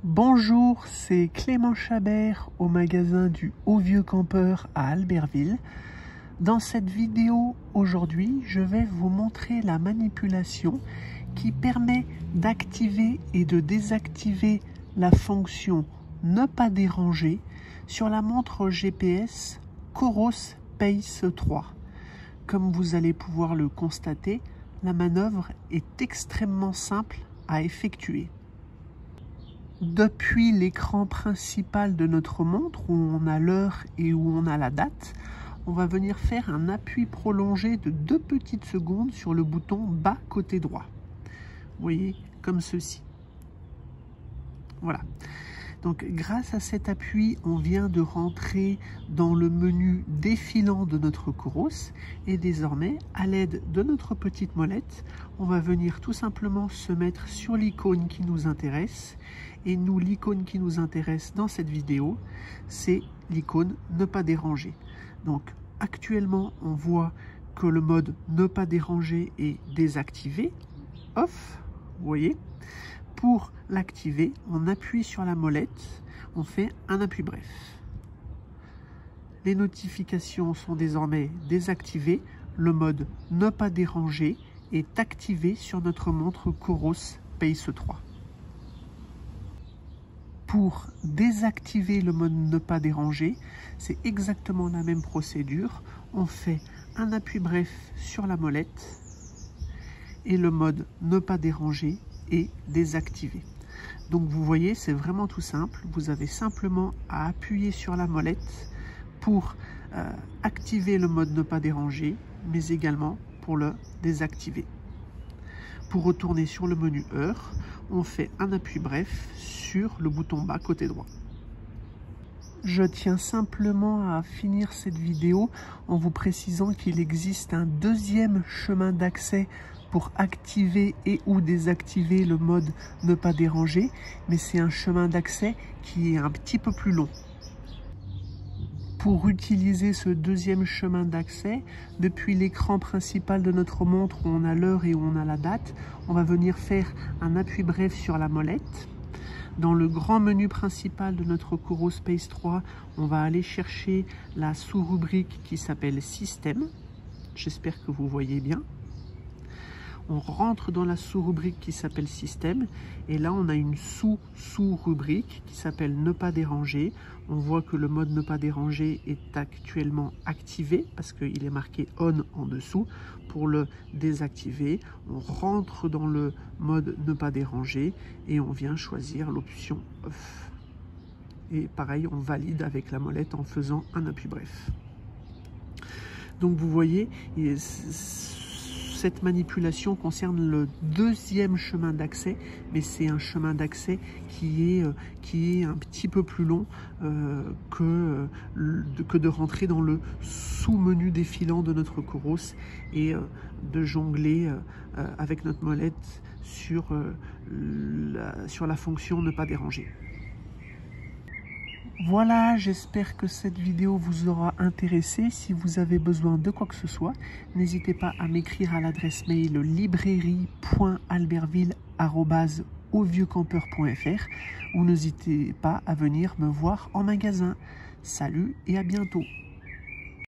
Bonjour, c'est Clément Chabert au magasin du Haut Vieux Campeur à Albertville. Dans cette vidéo aujourd'hui, je vais vous montrer la manipulation qui permet d'activer et de désactiver la fonction ne pas déranger sur la montre GPS Coros Pace 3. Comme vous allez pouvoir le constater, la manœuvre est extrêmement simple à effectuer. Depuis l'écran principal de notre montre, où on a l'heure et où on a la date, on va venir faire un appui prolongé de 2 petites secondes sur le bouton bas côté droit. Vous voyez, comme ceci. Voilà. Donc grâce à cet appui, on vient de rentrer dans le menu défilant de notre Coros et désormais, à l'aide de notre petite molette, on va venir tout simplement se mettre sur l'icône qui nous intéresse. Et nous, l'icône qui nous intéresse dans cette vidéo, c'est l'icône ne pas déranger. Donc actuellement, on voit que le mode ne pas déranger est désactivé, off, vous voyez. Pour l'activer, on appuie sur la molette, on fait un appui bref. Les notifications sont désormais désactivées, le mode ne pas déranger est activé sur notre montre Coros Pace 3. Pour désactiver le mode ne pas déranger, c'est exactement la même procédure. On fait un appui bref sur la molette et le mode ne pas déranger est désactivé. Donc vous voyez, c'est vraiment tout simple. Vous avez simplement à appuyer sur la molette pour activer le mode ne pas déranger, mais également pour le désactiver. Pour retourner sur le menu heure, on fait un appui bref sur le bouton bas côté droit. Je tiens simplement à finir cette vidéo en vous précisant qu'il existe un deuxième chemin d'accès pour activer et ou désactiver le mode ne pas déranger, mais c'est un chemin d'accès qui est un petit peu plus long. Pour utiliser ce deuxième chemin d'accès, depuis l'écran principal de notre montre où on a l'heure et où on a la date, on va venir faire un appui bref sur la molette. Dans le grand menu principal de notre Coros Pace 3, on va aller chercher la sous-rubrique qui s'appelle Système. J'espère que vous voyez bien. On rentre dans la sous-rubrique qui s'appelle Système et là on a une sous-rubrique qui s'appelle Ne pas déranger. On voit que le mode Ne pas déranger est actuellement activé parce qu'il est marqué On en dessous. Pour le désactiver, on rentre dans le mode Ne pas déranger et on vient choisir l'option Off. Et pareil, on valide avec la molette en faisant un appui bref. Donc vous voyez, cette manipulation concerne le deuxième chemin d'accès, mais c'est un chemin d'accès qui est un petit peu plus long que de rentrer dans le sous-menu défilant de notre Coros et de jongler avec notre molette sur la fonction ne pas déranger. Voilà, j'espère que cette vidéo vous aura intéressé. Si vous avez besoin de quoi que ce soit, n'hésitez pas à m'écrire à l'adresse mail librairie.albertville@auvieuxcampeur.fr ou n'hésitez pas à venir me voir en magasin. Salut et à bientôt.